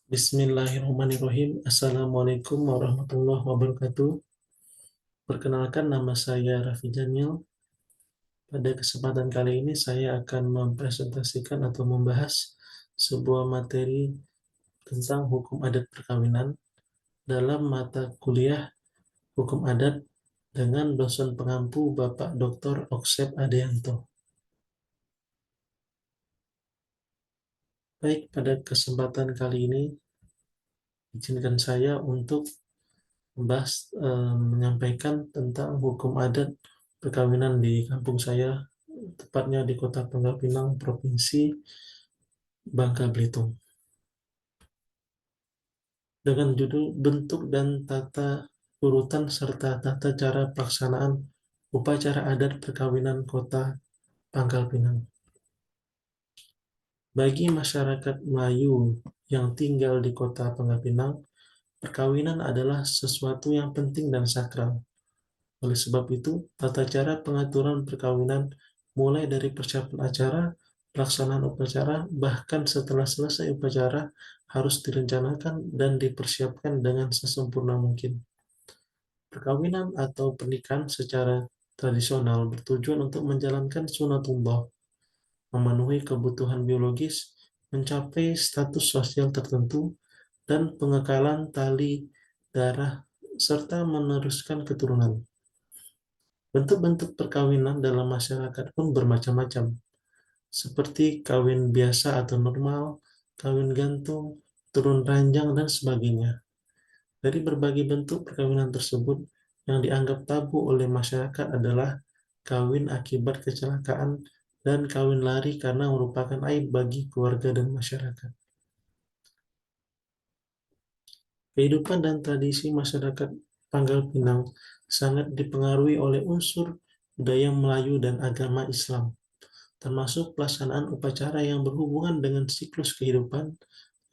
Bismillahirrahmanirrahim. Assalamualaikum warahmatullahi wabarakatuh. Perkenalkan, nama saya Raffi Jamil. Pada kesempatan kali ini saya akan mempresentasikan atau membahas sebuah materi tentang hukum adat perkawinan dalam mata kuliah Hukum Adat dengan dosen pengampu Bapak Dr. Oksep Adeanto. Baik, pada kesempatan kali ini izinkan saya untuk menyampaikan tentang hukum adat perkawinan di kampung saya, tepatnya di Kota Pangkal Pinang, Provinsi Bangka Belitung. Dengan judul bentuk dan tata urutan serta tata cara pelaksanaan upacara adat perkawinan Kota Pangkal Pinang. Bagi masyarakat Melayu yang tinggal di Kota Pangkal Pinang, perkawinan adalah sesuatu yang penting dan sakral. Oleh sebab itu, tata cara pengaturan perkawinan mulai dari persiapan acara, pelaksanaan upacara, bahkan setelah selesai upacara harus direncanakan dan dipersiapkan dengan sesempurna mungkin. Perkawinan atau pernikahan secara tradisional bertujuan untuk menjalankan sunatullah, memenuhi kebutuhan biologis, mencapai status sosial tertentu, dan pengekalan tali darah serta meneruskan keturunan. Bentuk-bentuk perkawinan dalam masyarakat pun bermacam-macam, seperti kawin biasa atau normal, kawin gantung, turun ranjang, dan sebagainya. Dari berbagai bentuk perkawinan tersebut, yang dianggap tabu oleh masyarakat adalah kawin akibat kecelakaan dan kawin lari karena merupakan aib bagi keluarga dan masyarakat. Kehidupan dan tradisi masyarakat Pangkal Pinang sangat dipengaruhi oleh unsur budaya Melayu dan agama Islam, termasuk pelaksanaan upacara yang berhubungan dengan siklus kehidupan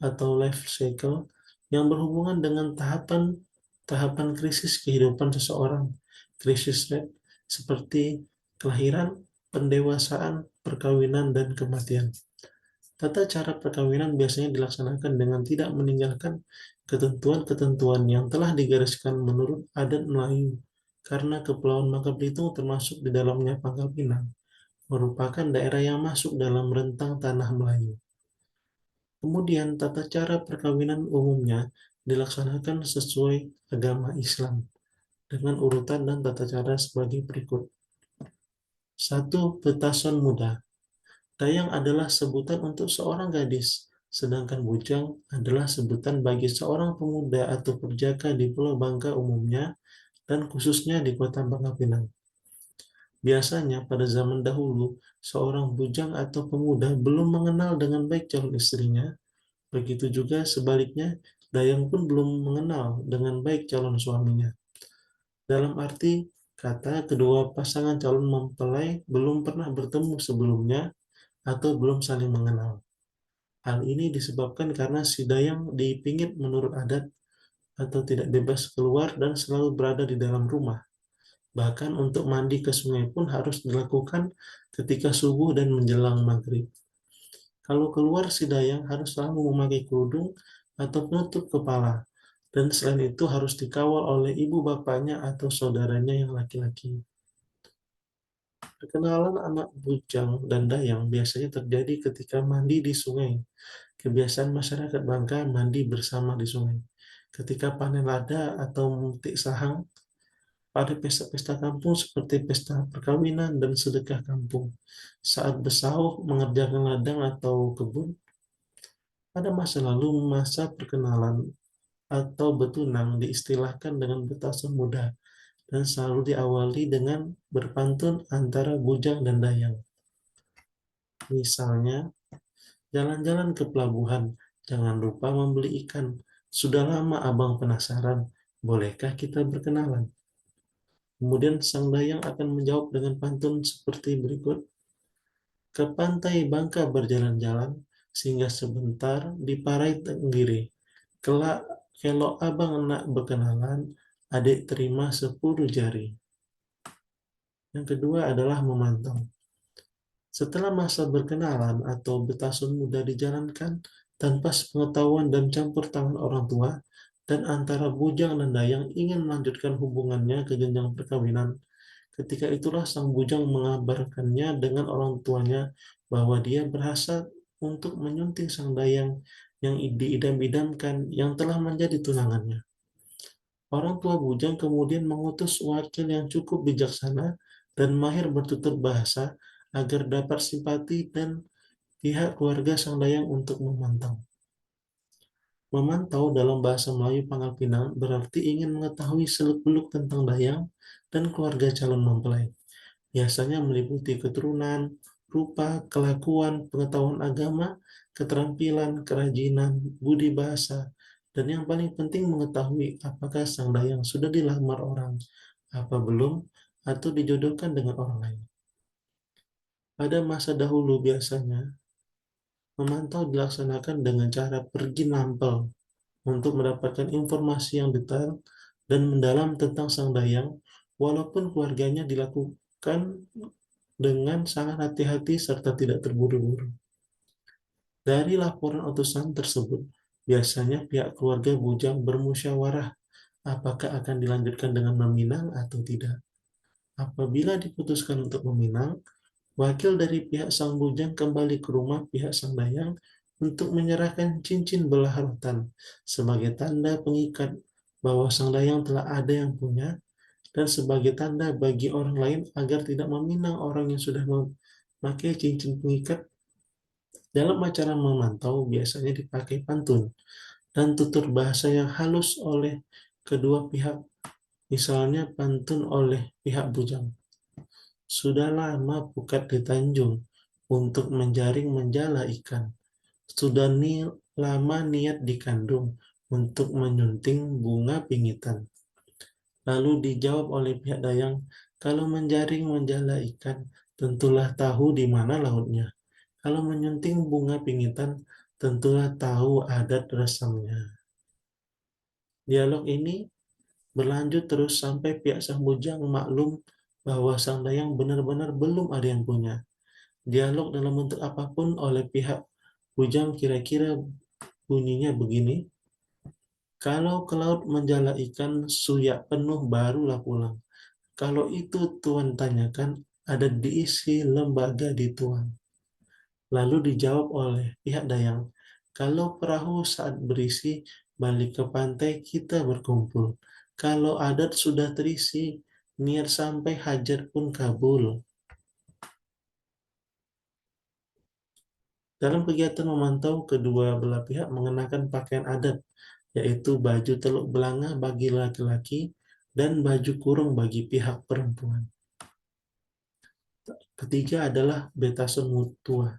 atau life cycle, yang berhubungan dengan tahapan krisis kehidupan seseorang, krisis rate, seperti kelahiran, pendewasaan, perkawinan, dan kematian. Tata cara perkawinan biasanya dilaksanakan dengan tidak meninggalkan ketentuan-ketentuan yang telah digariskan menurut adat Melayu, karena Kepulauan Bangka Belitung termasuk di dalamnya Pangkal Pinang, merupakan daerah yang masuk dalam rentang tanah Melayu. Kemudian, tata cara perkawinan umumnya dilaksanakan sesuai agama Islam, dengan urutan dan tata cara sebagai berikut. 1. Petason muda. Dayang adalah sebutan untuk seorang gadis, sedangkan bujang adalah sebutan bagi seorang pemuda atau perjaka di Pulau Bangka umumnya, dan khususnya di Kota Bangka Pinang. Biasanya pada zaman dahulu, seorang bujang atau pemuda belum mengenal dengan baik calon istrinya. Begitu juga sebaliknya, dayang pun belum mengenal dengan baik calon suaminya. Dalam arti kata, kedua pasangan calon mempelai belum pernah bertemu sebelumnya atau belum saling mengenal. Hal ini disebabkan karena si dayang dipingit menurut adat atau tidak bebas keluar dan selalu berada di dalam rumah. Bahkan untuk mandi ke sungai pun harus dilakukan ketika subuh dan menjelang maghrib. Kalau keluar, si dayang harus selalu memakai kerudung atau penutup kepala, dan selain itu harus dikawal oleh ibu bapaknya atau saudaranya yang laki-laki. Perkenalan anak bujang dan dayang biasanya terjadi ketika mandi di sungai. Kebiasaan masyarakat Bangka mandi bersama di sungai. Ketika panen lada atau memetik sahang, pada pesta-pesta kampung seperti pesta perkawinan dan sedekah kampung, saat bersauh mengerjakan ladang atau kebun. Pada masa lalu, masa perkenalan atau betunang diistilahkan dengan betason muda dan selalu diawali dengan berpantun antara bujang dan dayang. Misalnya, jalan-jalan ke pelabuhan, jangan lupa membeli ikan. Sudah lama abang penasaran, bolehkah kita berkenalan? Kemudian sang dayang akan menjawab dengan pantun seperti berikut. Ke pantai Bangka berjalan-jalan, sehingga sebentar di Parai Tenggiri. Kelak, kalau abang nak berkenalan, adik terima 10 jari. Yang kedua adalah memantau. Setelah masa berkenalan atau betason muda dijalankan, tanpa sepengetahuan dan campur tangan orang tua, dan antara bujang dan dayang ingin melanjutkan hubungannya ke jenjang perkawinan. Ketika itulah sang bujang mengabarkannya dengan orang tuanya bahwa dia berhasrat untuk menyunting sang dayang yang diidam-idamkan yang telah menjadi tunangannya. Orang tua bujang kemudian mengutus wakil yang cukup bijaksana dan mahir bertutur bahasa agar dapat simpati dan pihak keluarga sang dayang untuk memantau. Memantau dalam bahasa Melayu Pangkal Pinang berarti ingin mengetahui seluk-beluk tentang dayang dan keluarga calon mempelai. Biasanya meliputi keturunan, rupa, kelakuan, pengetahuan agama, keterampilan, kerajinan, budi bahasa, dan yang paling penting mengetahui apakah sang dayang sudah dilamar orang, apa belum, atau dijodohkan dengan orang lain. Pada masa dahulu biasanya, memantau dilaksanakan dengan cara pergi nampel untuk mendapatkan informasi yang detail dan mendalam tentang sang dayang, walaupun keluarganya dilakukan dengan sangat hati-hati serta tidak terburu-buru. Dari laporan utusan tersebut, biasanya pihak keluarga bujang bermusyawarah apakah akan dilanjutkan dengan meminang atau tidak. Apabila diputuskan untuk meminang, wakil dari pihak sang bujang kembali ke rumah pihak sang dayang untuk menyerahkan cincin belah rotan sebagai tanda pengikat bahwa sang dayang telah ada yang punya dan sebagai tanda bagi orang lain agar tidak meminang orang yang sudah memakai cincin pengikat. Dalam acara memantau biasanya dipakai pantun dan tutur bahasa yang halus oleh kedua pihak. Misalnya pantun oleh pihak bujang. Sudah lama pukat di Tanjung untuk menjaring menjala ikan. Sudah lama niat dikandung untuk menyunting bunga pingitan. Lalu dijawab oleh pihak dayang, kalau menjaring menjala ikan, tentulah tahu di mana lautnya. Kalau menyunting bunga pingitan, tentulah tahu adat resamnya. Dialog ini berlanjut terus sampai pihak sang bujang maklum bahwa sang dayang benar-benar belum ada yang punya. Dialog dalam bentuk apapun oleh pihak bujang kira-kira bunyinya begini. Kalau ke laut menjala ikan, suyak penuh barulah pulang. Kalau itu Tuan tanyakan, ada diisi lembaga di Tuan. Lalu dijawab oleh pihak dayang, kalau perahu saat berisi, balik ke pantai kita berkumpul. Kalau adat sudah terisi, niat sampai hajat pun kabul. Dalam kegiatan memantau, kedua belah pihak mengenakan pakaian adat, yaitu baju teluk belanga bagi laki-laki dan baju kurung bagi pihak perempuan. Ketiga adalah betasun mutua.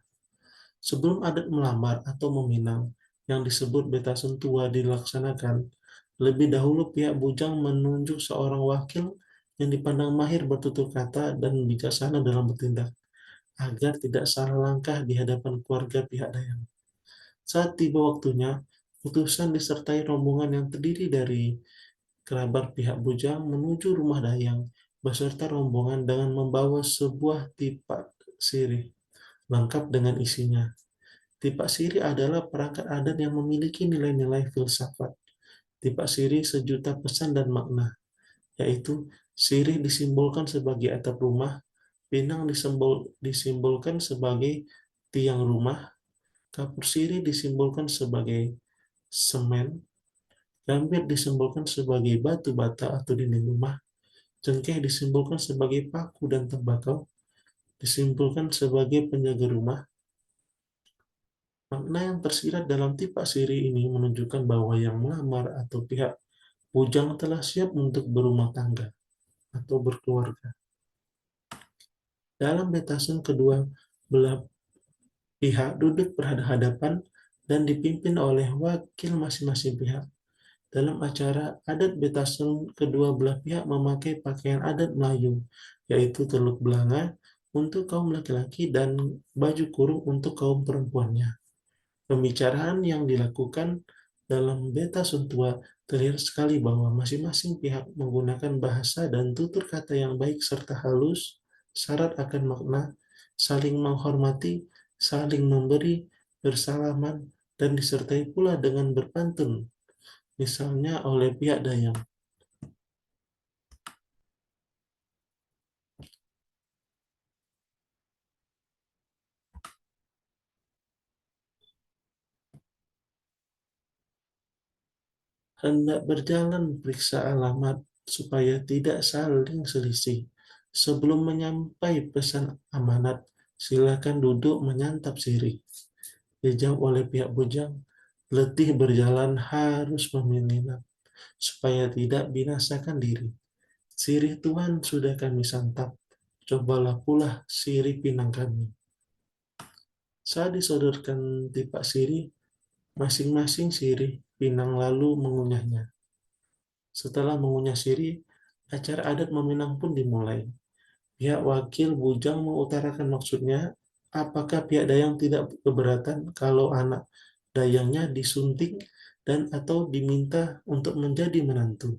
Sebelum adat melamar atau meminang yang disebut betasun tua dilaksanakan, lebih dahulu pihak bujang menunjuk seorang wakil yang dipandang mahir bertutur kata dan bijaksana dalam bertindak, agar tidak salah langkah di hadapan keluarga pihak dayang. Saat tiba waktunya, utusan disertai rombongan yang terdiri dari kerabat pihak bujang menuju rumah dayang beserta rombongan dengan membawa sebuah tipak sirih lengkap dengan isinya. Tipak sirih adalah perangkat adat yang memiliki nilai-nilai filsafat. Tipak sirih sejuta pesan dan makna, yaitu sirih disimbolkan sebagai atap rumah, pinang disimbolkan sebagai tiang rumah, kapur sirih disimbolkan sebagai semen, gambir disimbolkan sebagai batu bata atau dinding rumah, cengkeh disimbolkan sebagai paku dan tembakau, disimbolkan sebagai penjaga rumah. Makna yang tersirat dalam tipak sirih ini menunjukkan bahwa yang melamar atau pihak bujang telah siap untuk berumah tangga atau berkeluarga. Dalam betasun kedua belah pihak duduk berhadapan dan dipimpin oleh wakil masing-masing pihak. Dalam acara adat betasun, kedua belah pihak memakai pakaian adat Melayu, yaitu teluk belanga untuk kaum laki-laki dan baju kurung untuk kaum perempuannya. Pembicaraan yang dilakukan dalam betasun tua terlihat sekali bahwa masing-masing pihak menggunakan bahasa dan tutur kata yang baik serta halus, syarat akan makna, saling menghormati, saling memberi, bersalaman, dan disertai pula dengan berpantun, misalnya oleh pihak Dayang. Hendak berjalan periksa alamat supaya tidak saling selisih. Sebelum menyampai pesan amanat, silakan duduk menyantap sirih. Dijawab oleh pihak bujang, letih berjalan harus menyelinap, supaya tidak binasakan diri. Sirih Tuhan sudah kami santap, cobalah pula sirih pinang kami. Saat disodorkan tipak sirih, masing-masing sirih pinang lalu mengunyahnya. Setelah mengunyah sirih, acara adat meminang pun dimulai. Pihak wakil bujang mengutarakan maksudnya, apakah pihak Dayang tidak keberatan kalau anak Dayangnya disuntik dan atau diminta untuk menjadi menantu.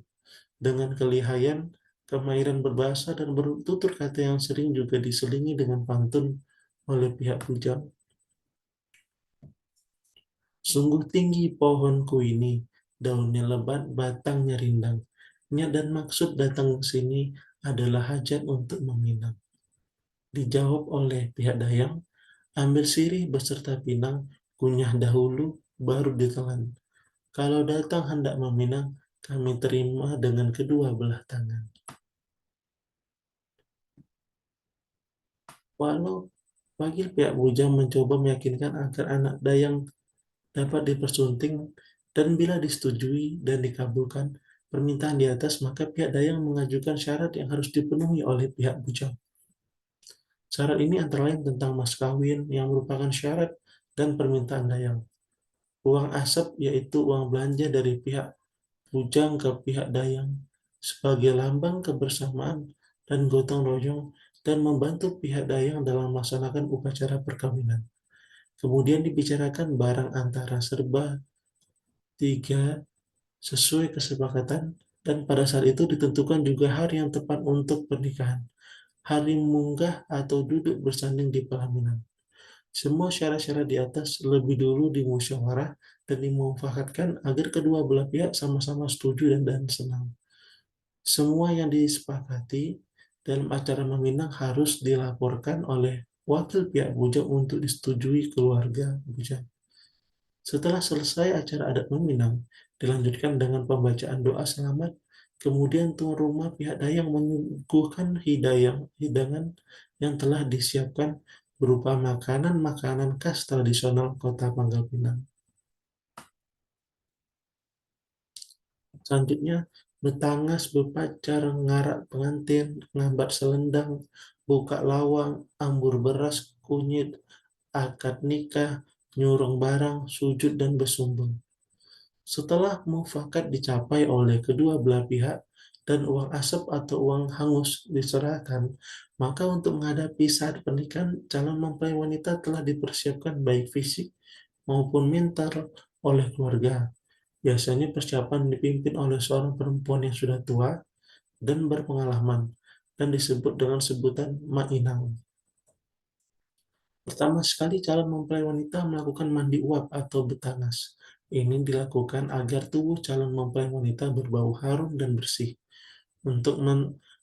Dengan kelihayan, kemahiran berbahasa dan bertutur kata yang sering juga diselingi dengan pantun oleh pihak bujang. Sungguh tinggi pohonku ini, daunnya lebat, batangnya rindang. Niat dan maksud datang ke sini adalah hajat untuk meminang. Dijawab oleh pihak Dayang, ambil sirih beserta pinang, kunyah dahulu, baru ditelan. Kalau datang hendak meminang, kami terima dengan kedua belah tangan. Walau wakil pihak bujang mencoba meyakinkan agar anak Dayang dapat dipersunting, dan bila disetujui dan dikabulkan permintaan di atas, maka pihak Dayang mengajukan syarat yang harus dipenuhi oleh pihak bujang. Syarat ini antara lain tentang mas kawin yang merupakan syarat dan permintaan Dayang. Uang asap yaitu uang belanja dari pihak bujang ke pihak Dayang sebagai lambang kebersamaan dan gotong royong dan membantu pihak Dayang dalam melaksanakan upacara perkawinan. Kemudian dibicarakan barang antara serba tiga sesuai kesepakatan, dan pada saat itu ditentukan juga hari yang tepat untuk pernikahan, hari munggah atau duduk bersanding di pelaminan. Semua syarat-syarat di atas lebih dulu dimusyawarah dan dimufakat agar kedua belah pihak sama-sama setuju dan senang. Semua yang disepakati dalam acara meminang harus dilaporkan oleh wakil pihak bujang untuk disetujui keluarga bujang. Setelah selesai acara adat meminang, dilanjutkan dengan pembacaan doa selamat, kemudian tuan rumah pihak Dayang menyuguhkan hidangan yang telah disiapkan berupa makanan-makanan khas tradisional Kota Pangkal Pinang. Selanjutnya, betangas, bepacar, ngarak pengantin, ngambat selendang, buka lawang, ambur beras, kunyit, akad nikah, nyurung barang, sujud, dan besumbung. Setelah mufakat dicapai oleh kedua belah pihak dan uang asap atau uang hangus diserahkan, maka untuk menghadapi saat pernikahan, calon mempelai wanita telah dipersiapkan baik fisik maupun mental oleh keluarga. Biasanya persiapan dipimpin oleh seorang perempuan yang sudah tua dan berpengalaman dan disebut dengan sebutan Mainang. Pertama sekali, calon mempelai wanita melakukan mandi uap atau betangas. Ini dilakukan agar tubuh calon mempelai wanita berbau harum dan bersih. Untuk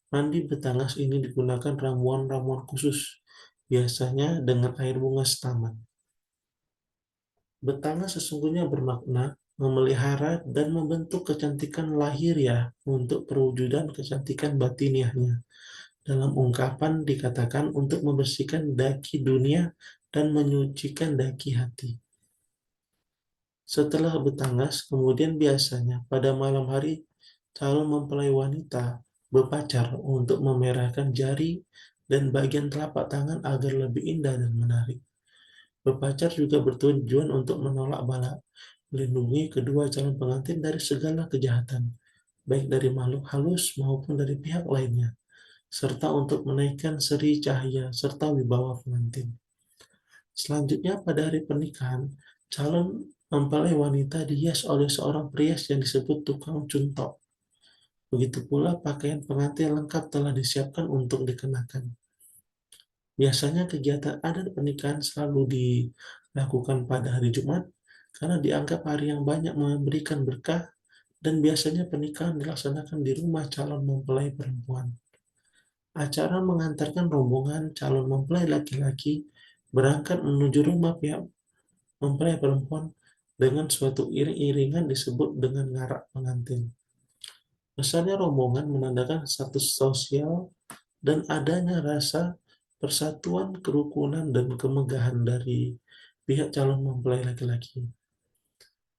mandi betangas ini digunakan ramuan-ramuan khusus, biasanya dengan air bunga setaman. Betangas sesungguhnya bermakna memelihara dan membentuk kecantikan lahiriah untuk perwujudan kecantikan batiniahnya. Dalam ungkapan dikatakan untuk membersihkan daki dunia dan menyucikan daki hati. Setelah betangas, kemudian biasanya pada malam hari calon mempelai wanita berpacar untuk memerahkan jari dan bagian telapak tangan agar lebih indah dan menarik. Berpacar juga bertujuan untuk menolak bala, melindungi kedua calon pengantin dari segala kejahatan, baik dari makhluk halus maupun dari pihak lainnya, serta untuk menaikkan seri cahaya serta wibawa pengantin. Selanjutnya pada hari pernikahan, calon mempelai wanita dihias oleh seorang perias yang disebut tukang cuntok. Begitu pula pakaian pengantin lengkap telah disiapkan untuk dikenakan. Biasanya kegiatan adat pernikahan selalu dilakukan pada hari Jumat, karena dianggap hari yang banyak memberikan berkah dan biasanya pernikahan dilaksanakan di rumah calon mempelai perempuan. Acara mengantarkan rombongan calon mempelai laki-laki berangkat menuju rumah pihak mempelai perempuan dengan suatu iring-iringan disebut dengan ngarak pengantin. Besarnya rombongan menandakan status sosial dan adanya rasa persatuan, kerukunan, dan kemegahan dari pihak calon mempelai laki-laki.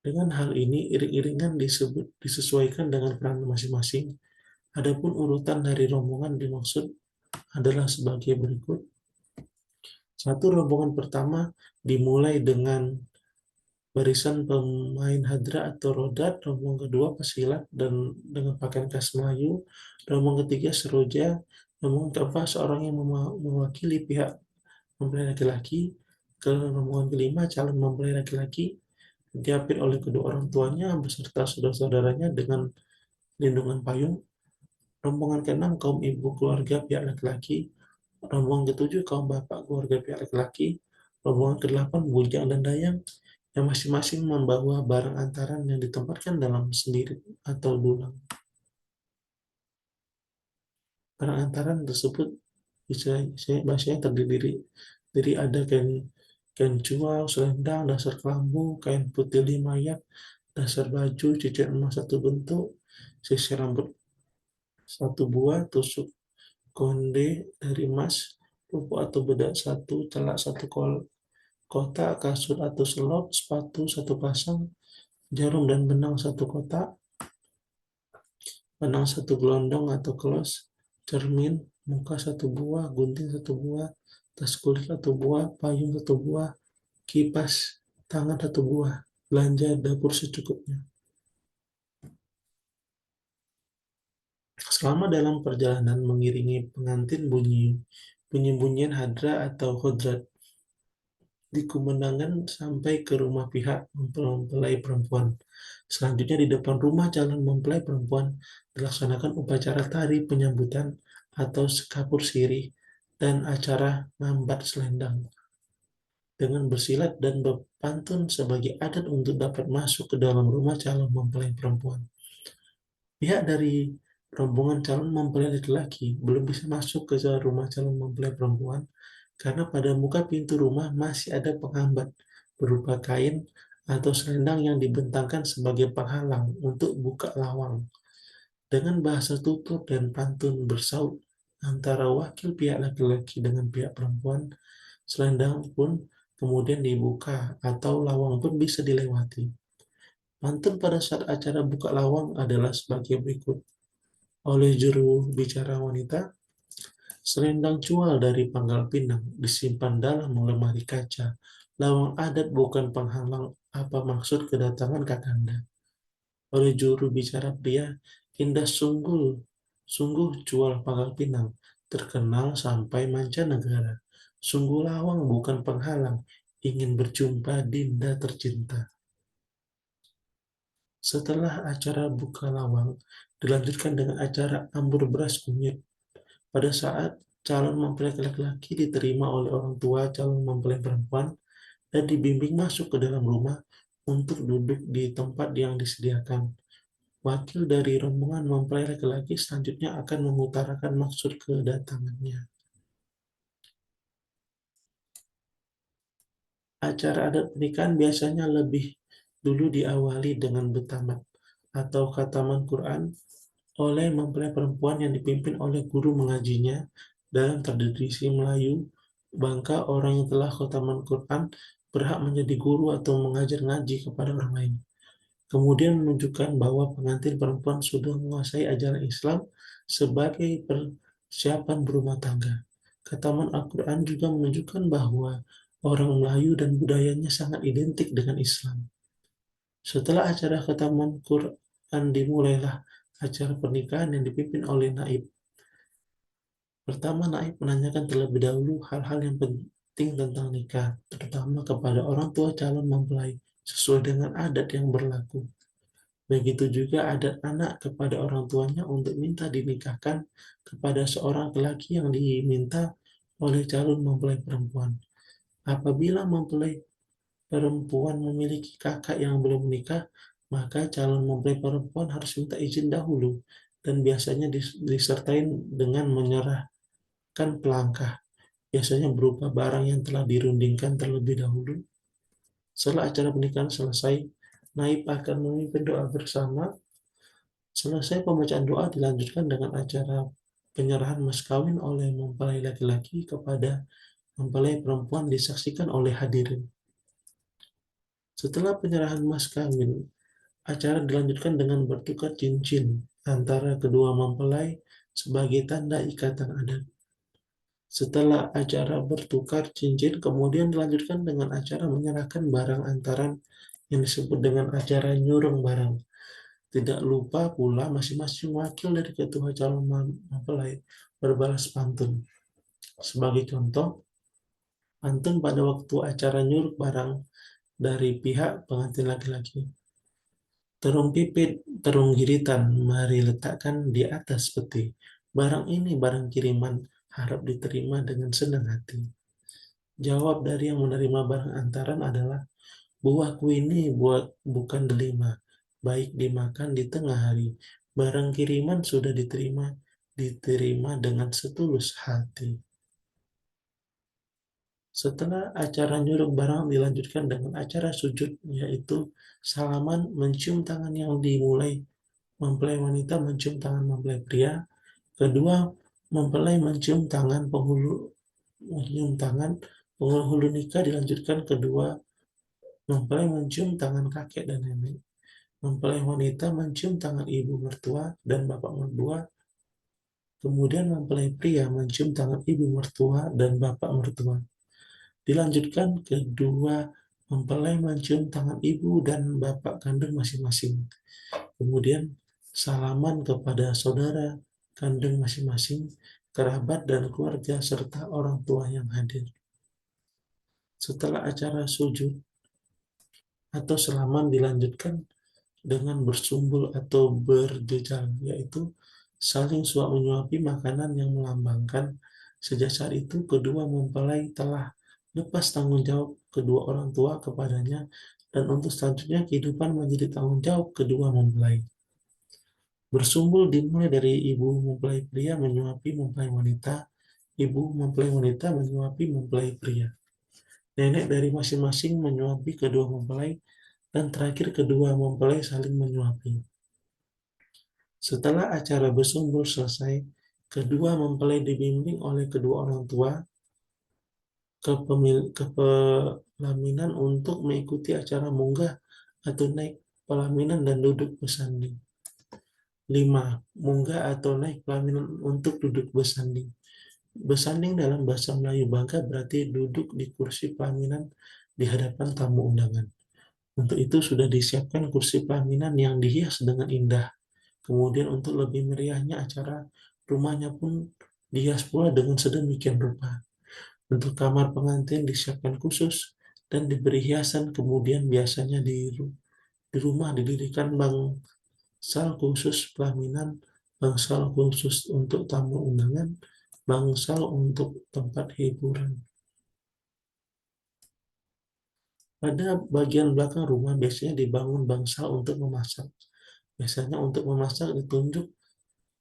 Dengan hal ini, iring-iringan disesuaikan dengan peran masing-masing. Adapun urutan dari rombongan dimaksud adalah sebagai berikut. Satu, rombongan pertama dimulai dengan barisan pemain hadra atau rodat, rombongan kedua pesilat dan dengan pakaian khas Melayu, rombongan ketiga seroja, rombongan keempat seorang yang mewakili pihak mempelai laki-laki, ke rombongan kelima calon mempelai laki-laki diapit oleh kedua orang tuanya beserta saudara-saudaranya dengan lindungan payung, rombongan keenam kaum ibu keluarga pihak laki-laki, rombongan ketujuh kaum bapak keluarga pihak laki-laki, rombongan kedelapan bujang dan dayang yang masing-masing membawa barang antaran yang ditempatkan dalam sendiri atau dulang. Barang antaran tersebut biasanya terdiri dari ada kain cual, selendang, dasar kelambu, kain putih mayat, dasar baju, cincin emas satu bentuk, sisir rambut satu buah, tusuk konde dari emas, pupuk atau bedak satu, celak satu kotak, kasut atau selop, sepatu satu pasang, jarum dan benang satu kotak, benang satu gelondong atau kelos, cermin, muka satu buah, gunting satu buah, tas kulit satu buah, payung satu buah, kipas tangan satu buah, belanja dapur secukupnya. Selama dalam perjalanan mengiringi pengantin bunyi-bunyian hadra atau hodrat dikumandangkan sampai ke rumah pihak mempelai perempuan. Selanjutnya di depan rumah calon mempelai perempuan dilaksanakan upacara tari penyambutan atau sekapur sirih dan acara ngambat selendang dengan bersilat dan berpantun sebagai adat untuk dapat masuk ke dalam rumah calon mempelai perempuan. Pihak dari rombongan calon mempelai laki-laki belum bisa masuk ke rumah calon mempelai perempuan karena pada muka pintu rumah masih ada penghambat berupa kain atau selendang yang dibentangkan sebagai penghalang untuk buka lawang. Dengan bahasa tutur dan pantun bersaut antara wakil pihak laki-laki dengan pihak perempuan, selendang pun kemudian dibuka atau lawang pun bisa dilewati. Pantun pada saat acara buka lawang adalah sebagai berikut. Oleh juru bicara wanita, selendang cual dari Pangkal Pinang disimpan dalam lemari kaca. Lawang adat bukan penghalang apa maksud kedatangan Kakanda. Oleh juru bicara pria, indah sungguh cual Pangkal Pinang, terkenal sampai mancanegara. Sungguh lawang bukan penghalang, ingin berjumpa Dinda tercinta. Setelah acara buka lawang, dilanjutkan dengan acara ambur beras kunyit. Pada saat calon mempelai laki-laki diterima oleh orang tua calon mempelai perempuan dan dibimbing masuk ke dalam rumah untuk duduk di tempat yang disediakan. Wakil dari rombongan mempelai laki-laki selanjutnya akan mengutarakan maksud kedatangannya. Acara adat pernikahan biasanya lebih dulu diawali dengan betamat atau khataman Quran oleh mempelai perempuan yang dipimpin oleh guru mengajinya. Dalam tradisi Melayu, Bangka orang yang telah khataman Quran berhak menjadi guru atau mengajar ngaji kepada orang lain. Kemudian menunjukkan bahwa pengantin perempuan sudah menguasai ajaran Islam sebagai persiapan berumah tangga. Khataman Al-Quran juga menunjukkan bahwa orang Melayu dan budayanya sangat identik dengan Islam. Setelah acara khataman Quran dimulailah acara pernikahan yang dipimpin oleh naib. Pertama, naib menanyakan terlebih dahulu hal-hal yang penting tentang nikah, terutama kepada orang tua calon mempelai, sesuai dengan adat yang berlaku. Begitu juga adat anak kepada orang tuanya untuk minta dinikahkan kepada seorang lelaki yang diminta oleh calon mempelai perempuan. Apabila mempelai perempuan memiliki kakak yang belum menikah, maka calon mempelai perempuan harus minta izin dahulu dan biasanya disertai dengan menyerahkan pelangkah, biasanya berupa barang yang telah dirundingkan terlebih dahulu. Setelah acara pernikahan selesai, naib akan memimpin doa bersama. Selesai pembacaan doa dilanjutkan dengan acara penyerahan mas kawin oleh mempelai laki-laki kepada mempelai perempuan disaksikan oleh hadirin. Setelah penyerahan mas kawin, acara dilanjutkan dengan bertukar cincin antara kedua mempelai sebagai tanda ikatan adat. Setelah acara bertukar cincin, kemudian dilanjutkan dengan acara menyerahkan barang antaran yang disebut dengan acara nyurung barang. Tidak lupa pula masing-masing wakil dari ketua calon mempelai berbalas pantun. Sebagai contoh, pantun pada waktu acara nyurung barang dari pihak pengantin laki-laki. Terung pipit, terung giritan, mari letakkan di atas peti. Barang ini barang kiriman, harap diterima dengan senang hati. Jawab dari yang menerima barang antaran adalah, buahku ini bukan delima, baik dimakan di tengah hari. Barang kiriman sudah diterima dengan setulus hati. Setelah acara nyuruh barang dilanjutkan dengan acara sujud, yaitu salaman mencium tangan yang dimulai mempelai wanita mencium tangan mempelai pria. Kedua, mempelai mencium tangan penghulu nikah dilanjutkan kedua mempelai mencium tangan kakek dan nenek. Mempelai wanita mencium tangan ibu mertua dan bapak mertua. Kemudian mempelai pria mencium tangan ibu mertua dan bapak mertua. Dilanjutkan kedua mempelai mencium tangan ibu dan bapak kandung masing-masing. Kemudian salaman kepada saudara kandung masing-masing, kerabat dan keluarga serta orang tua yang hadir. Setelah acara sujud atau salaman dilanjutkan dengan bersumbul atau berjejal, yaitu saling suap menyuapi makanan yang melambangkan sejak saat itu kedua mempelai telah lepas tanggung jawab kedua orang tua kepadanya dan untuk selanjutnya kehidupan menjadi tanggung jawab kedua mempelai. Bersumbul dimulai dari ibu mempelai pria menyuapi mempelai wanita, ibu mempelai wanita menyuapi mempelai pria. Nenek dari masing-masing menyuapi kedua mempelai, dan terakhir kedua mempelai saling menyuapi. Setelah acara bersumbul selesai, kedua mempelai dibimbing oleh kedua orang tua ke pelaminan untuk mengikuti acara munggah atau naik pelaminan dan duduk bersanding. 5. Munggah atau naik pelaminan untuk duduk bersanding. Bersanding dalam bahasa Melayu Bangka berarti duduk di kursi pelaminan di hadapan tamu undangan. Untuk itu sudah disiapkan kursi pelaminan yang dihias dengan indah. Kemudian untuk lebih meriahnya acara, rumahnya pun dihias pula dengan sedemikian rupa. Untuk kamar pengantin disiapkan khusus dan diberi hiasan. Kemudian biasanya di rumah didirikan bangsal khusus pelaminan, bangsal khusus untuk tamu undangan, bangsal untuk tempat hiburan. Pada bagian belakang rumah biasanya dibangun bangsal untuk memasak. Biasanya untuk memasak ditunjuk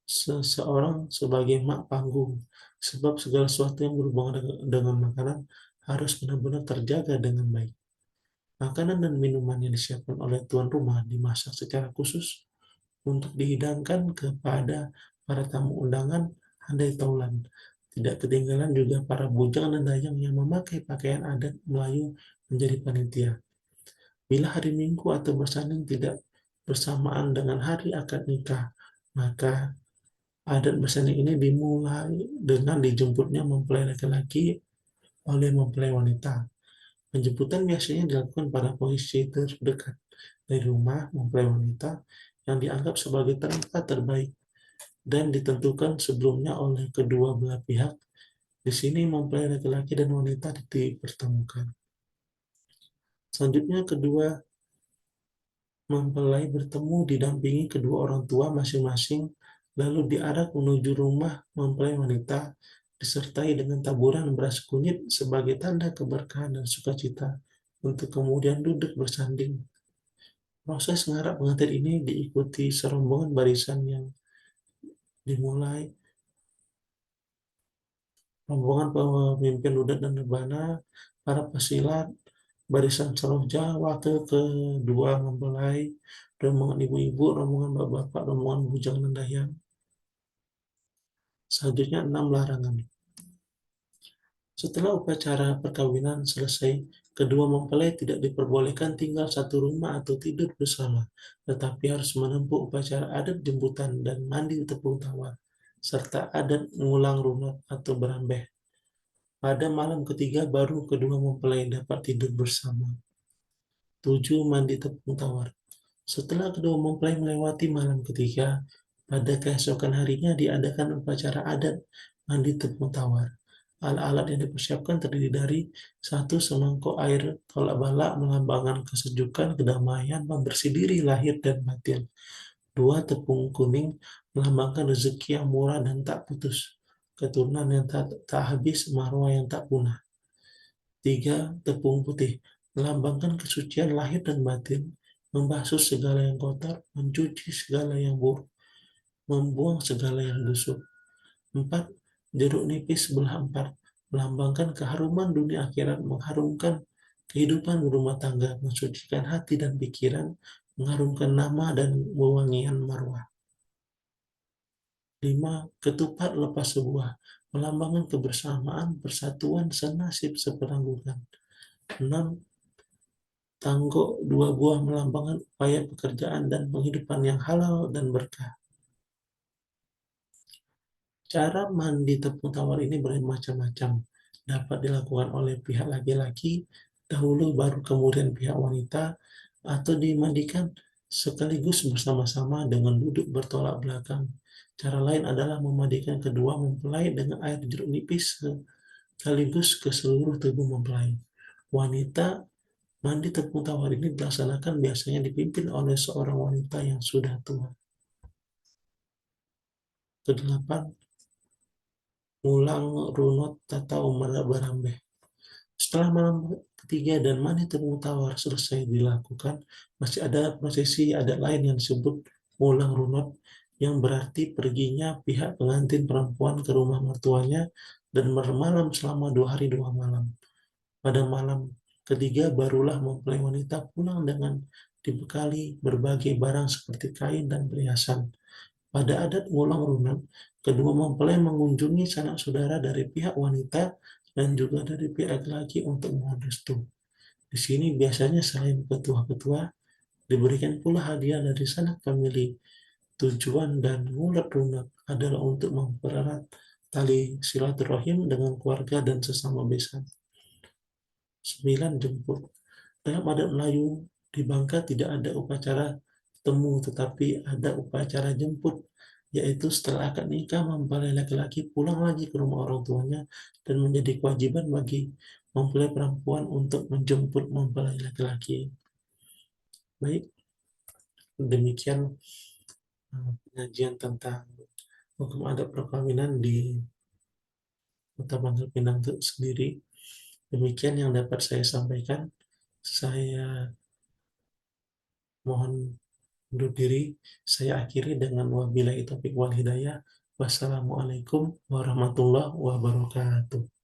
seseorang sebagai mak panggung, sebab segala sesuatu yang berhubungan dengan makanan harus benar-benar terjaga dengan baik. Makanan dan minuman yang disiapkan oleh tuan rumah dimasak secara khusus untuk dihidangkan kepada para tamu undangan handai taulan. Tidak ketinggalan juga para bujang dan dayang yang memakai pakaian adat Melayu menjadi panitia. Bila hari Minggu atau bersanding tidak bersamaan dengan hari akad nikah, maka adat bersanding ini dimulai dengan dijemputnya mempelai laki-laki oleh mempelai wanita. Penjemputan biasanya dilakukan pada posisi terdekat dari rumah mempelai wanita yang dianggap sebagai tempat terbaik dan ditentukan sebelumnya oleh kedua belah pihak. Di sini mempelai laki-laki dan wanita dipertemukan. Selanjutnya kedua mempelai bertemu didampingi kedua orang tua masing-masing, lalu diarak menuju rumah mempelai wanita, disertai dengan taburan beras kunyit sebagai tanda keberkahan dan sukacita untuk kemudian duduk bersanding. Proses ngarap pengantin ini diikuti serombongan barisan yang dimulai rombongan pemimpin Ludat dan Rebana, para pesilat, barisan Saloja, wakil kedua mempelai, rombongan ibu-ibu, rombongan bapak-bapak, rombongan bujang dan dayang. Selanjutnya 6 larangan. Setelah upacara perkawinan selesai, kedua mempelai tidak diperbolehkan tinggal satu rumah atau tidur bersama, tetapi harus menempuh upacara adat jemputan dan mandi tepung tawar, serta adat ngulang runut atau berambeh. Pada malam ketiga baru kedua mempelai dapat tidur bersama. 7. Mandi tepung tawar. Setelah kedua mempelai melewati malam ketiga, pada keesokan harinya diadakan upacara adat mandi tepung tawar. Alat-alat yang dipersiapkan terdiri dari 1. Semangkuk air tolak balak melambangkan kesejukan, kedamaian, membersih diri, lahir, dan batin. 2. Tepung kuning melambangkan rezeki yang murah dan tak putus, keturunan yang tak habis, marwah yang tak punah. 3. Tepung putih melambangkan kesucian lahir dan batin, membasuh segala yang kotor, mencuci segala yang buruk, membuang segala yang busuk. 4. Jeruk nipis sebelah 4 melambangkan keharuman dunia akhirat, mengharumkan kehidupan berumah tangga, mensucikan hati dan pikiran, mengharumkan nama dan wewangian marwah. 5. Ketupat lepas sebuah melambangkan kebersamaan, persatuan, senasib, sepenanggungan. 6. Tanggok 2 buah melambangkan upaya pekerjaan dan penghidupan yang halal dan berkah. Cara mandi tepung tawar ini bermacam-macam. Dapat dilakukan oleh pihak laki-laki dahulu baru kemudian pihak wanita, atau dimandikan sekaligus bersama-sama dengan duduk bertolak belakang. Cara lain adalah memandikan kedua mempelai dengan air jeruk nipis sekaligus ke seluruh tubuh mempelai. Wanita mandi tepung tawar ini dilaksanakan biasanya dipimpin oleh seorang wanita yang sudah tua. Kedelapan, ulang runut atau barambeh. Setelah malam ketiga dan mandi tepung tawar selesai dilakukan, masih ada prosesi adat lain yang disebut ulang runut, yang berarti perginya pihak pengantin perempuan ke rumah mertuanya dan bermalam selama 2 hari 2 malam. Pada malam ketiga barulah mempelai wanita pulang dengan dibekali berbagai barang seperti kain dan perhiasan. Pada adat ngulang runut, kedua mempelai mengunjungi sanak saudara dari pihak wanita dan juga dari pihak laki untuk mohon restu. Di sini biasanya selain petua-petua, diberikan pula hadiah dari sanak famili. Tujuan dan ngulat runut adalah untuk mempererat tali silaturahim dengan keluarga dan sesama besan. 9. Jemput. Dalam adat Melayu di Bangka tidak ada upacara temu, tetapi ada upacara jemput, yaitu setelah akad nikah mempelai laki-laki pulang lagi ke rumah orang tuanya dan menjadi kewajiban bagi mempelai perempuan untuk menjemput mempelai laki-laki. Baik, demikian penyajian tentang hukum adat perkawinan di Kota Pangkal Pinang itu sendiri. Demikian yang dapat saya sampaikan. Saya mohon undur diri. Saya akhiri dengan wabillahi taufiq wal hidayah. Wassalamualaikum warahmatullahi wabarakatuh.